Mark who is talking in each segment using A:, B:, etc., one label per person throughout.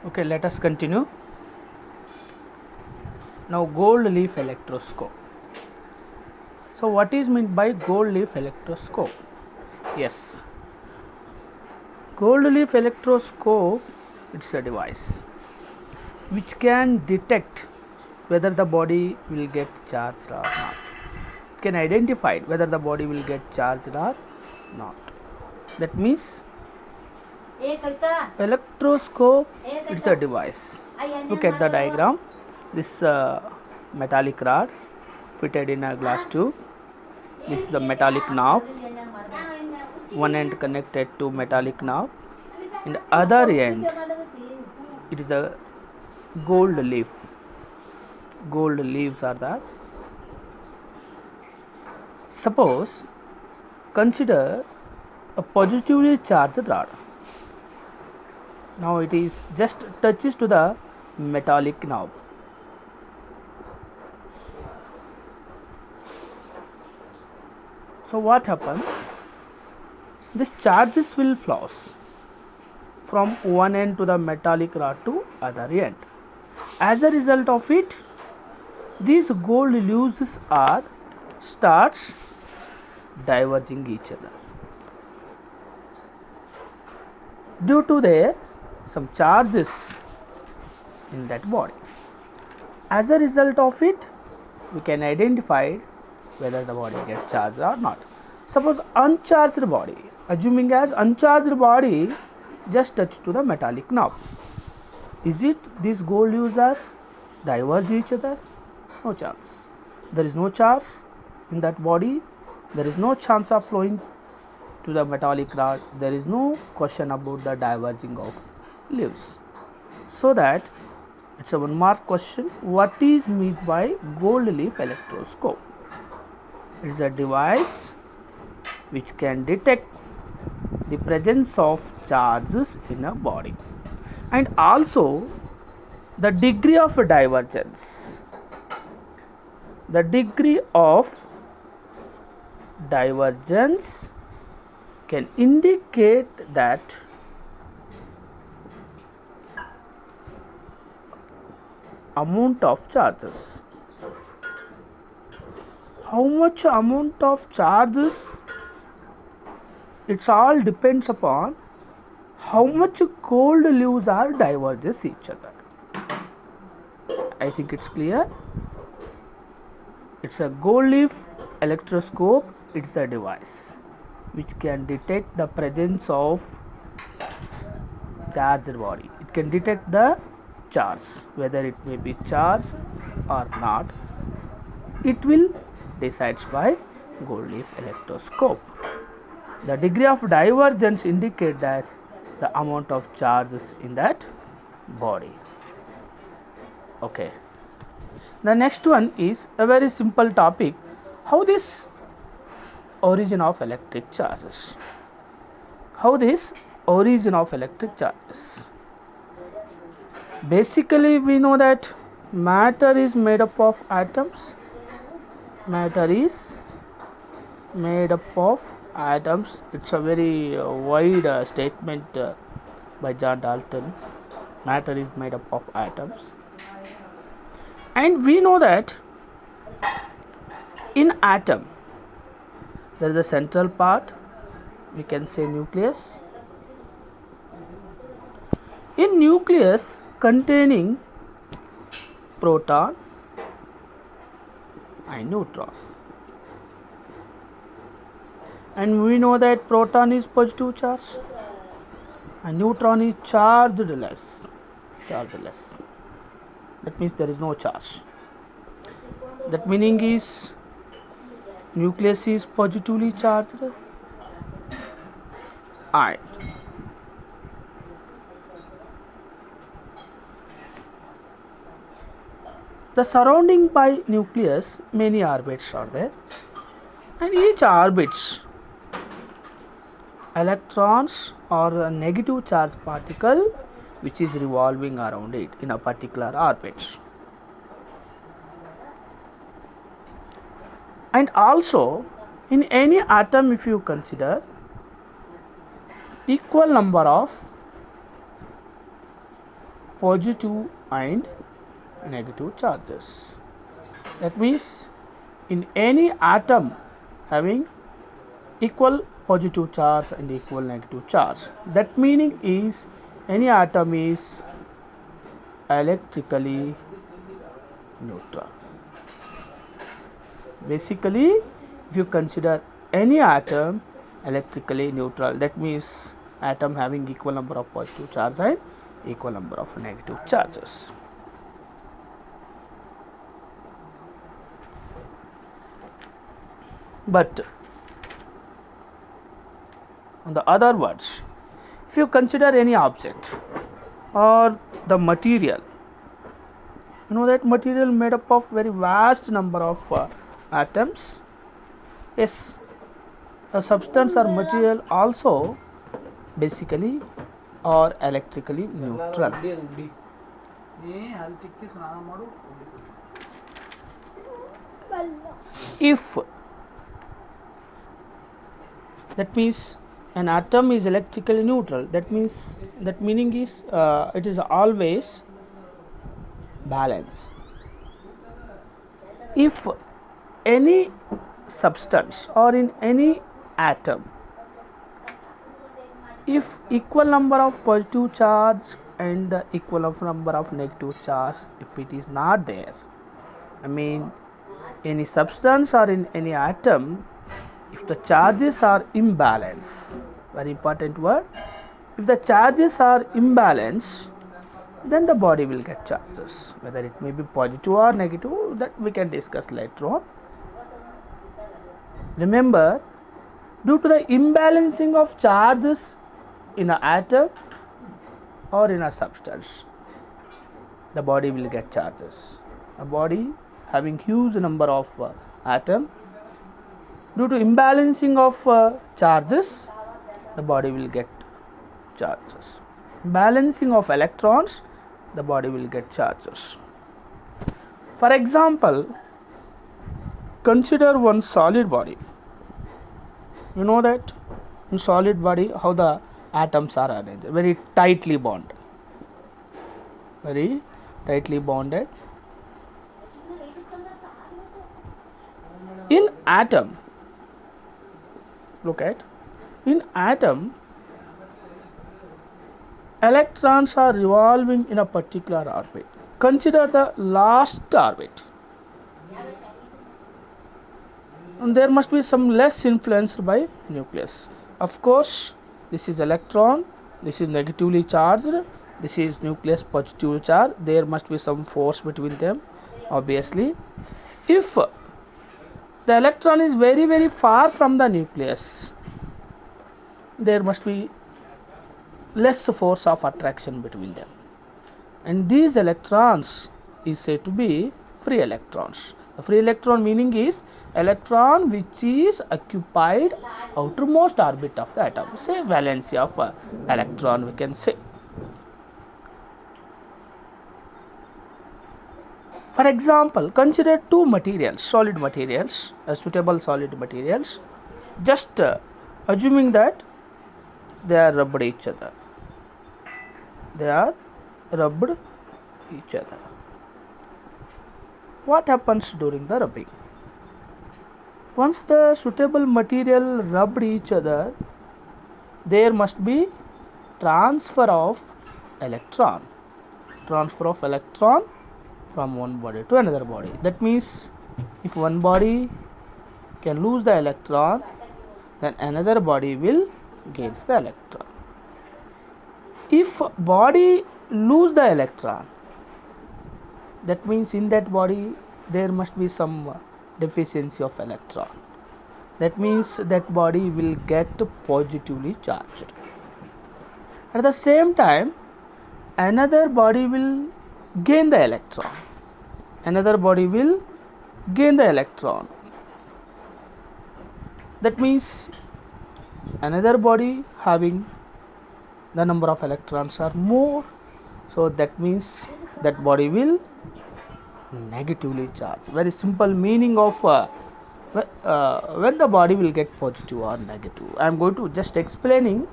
A: Okay, let us continue. Now, gold leaf electroscope. So, what is meant by gold leaf electroscope? Yes, gold leaf electroscope, it's a device which can detect whether the body will get charged or not. It can identify whether the body will get charged or not. That means electroscope, it's a device. Look at the diagram. This metallic rod fitted in a glass tube. This is the metallic knob. One end connected to metallic knob. In the other end, it is the gold leaf. Gold leaves are there. Suppose, consider a positively charged rod. Now it is just touches to the metallic knob. So what happens? This charges will flows from one end to the metallic rod to other end. As a result of it, these gold leaves are starts diverging each other due to their some charges in that body. As a result of it, we can identify whether the body gets charged or not. Suppose uncharged body, assuming as uncharged body just touch to the metallic knob. Is it these gold leaves are diverge each other? No chance. There is no charge in that body. There is no chance of flowing to the metallic rod. There is no question about the diverging of leaves. So that it's a one mark question. What is meant by gold leaf electroscope? It is a device which can detect the presence of charges in a body and also the degree of divergence. The degree of divergence can indicate that amount of charges. How much amount of charges? It's all depends upon how much gold leaves are diverges each other. I think it's clear. It's a gold leaf electroscope. It's a device which can detect the presence of charged body. It can detect the charge, whether it may be charged or not. It will decides by gold leaf electroscope. The degree of divergence indicate that the amount of charges in that body. Okay. The next one is a very simple topic. How this origin of electric charges? How this origin of electric charges? Basically, we know that matter is made up of atoms. Matter is made up of atoms. It's a very wide statement by John Dalton. Matter is made up of atoms. And we know that in atom, there is a central part, we can say nucleus. In nucleus containing proton and neutron. And we know that proton is positive charge and neutron is chargeless. That means there is no charge. That meaning is nucleus is positively charged. Alright. The surrounding by nucleus, many orbits are there, and each orbits electrons or a negative charge particle which is revolving around it in a particular orbit. And also in any atom, if you consider equal number of positive and negative charges. That means in any atom having equal positive charge and equal negative charge, that meaning is any atom is electrically neutral. Basically, if you consider any atom electrically neutral, that means atom having equal number of positive charge and equal number of negative charges. But on the other words, if you consider any object or the material, you know that material made up of very vast number of atoms. Yes, a substance or material also basically or electrically neutral. If that means an atom is electrically neutral, that means that meaning is it is always balance. If any substance or in any atom, if equal number of positive charge and the equal of number of negative charge, if it is not there, I mean any substance or in any atom, if the charges are imbalanced, very important word, if the charges are imbalanced, then the body will get charges, whether it may be positive or negative, that we can discuss later on. Remember, due to the imbalancing of charges in an atom or in a substance, the body will get charges. A body having huge number of atom, due to imbalancing of charges, the body will get charges. Balancing of electrons, the body will get charges. For example, consider one solid body. You know that in solid body how the atoms are arranged, very tightly bonded, very tightly bonded. In atom, look at, in atom, electrons are revolving in a particular orbit. Consider the last orbit, and there must be some less influenced by nucleus. Of course, this is electron, this is negatively charged, this is nucleus positively charged. There must be some force between them, obviously. If the electron is very far from the nucleus, there must be less force of attraction between them, and these electrons is said to be free electrons. The free electron meaning is electron which is occupied outermost orbit of the atom, say valency of electron we can say. For example, consider two materials, solid materials, suitable solid materials, just assuming that they are rubbed each other. They are rubbed each other. What happens during the rubbing? Once the suitable material rubbed each other, there must be transfer of electron from one body to another body. That means if one body can lose the electron, then another body will gain the electron. If body lose the electron, that means in that body there must be some deficiency of electron. That means that body will get positively charged. At the same time, another body will gain the electron. Another body will gain the electron. That means another body having the number of electrons are more, so that means that body will negatively charged. Very simple meaning of when the body will get positive or negative. I am going to just explaining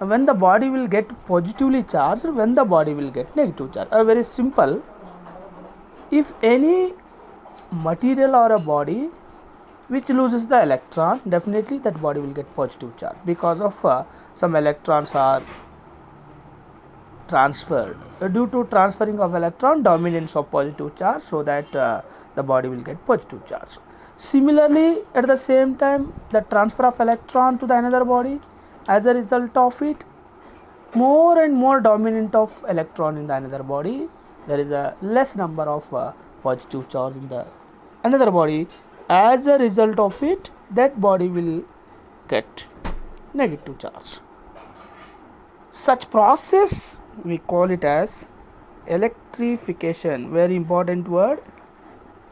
A: when the body will get positively charged, when the body will get negative charge. Very simple. If any material or a body which loses the electron, definitely that body will get positive charge, because of some electrons are transferred. Due to transferring of electron, dominance of positive charge, so that the body will get positive charge. Similarly, at the same time, the transfer of electron to the another body, as a result of it, more and more dominant of electron in the another body, there is a less number of positive charge in the another body. As a result of it, that body will get negative charge. Such process we call it as electrification. Very important word.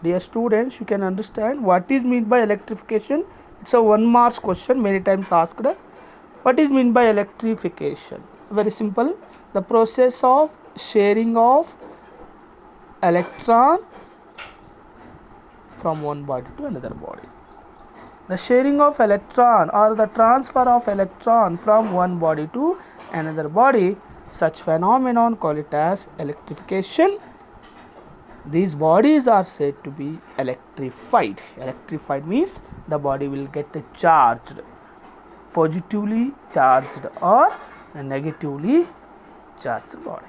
A: Dear students, you can understand what is meant by electrification. It's a 1 mark question, many times asked. What is meant by electrification? Very simple. The process of sharing of electron from one body to another body. The sharing of electron or the transfer of electron from one body to another body, such phenomenon call it as electrification. These bodies are said to be electrified. Electrified means the body will get charged, positively charged or negatively charged body.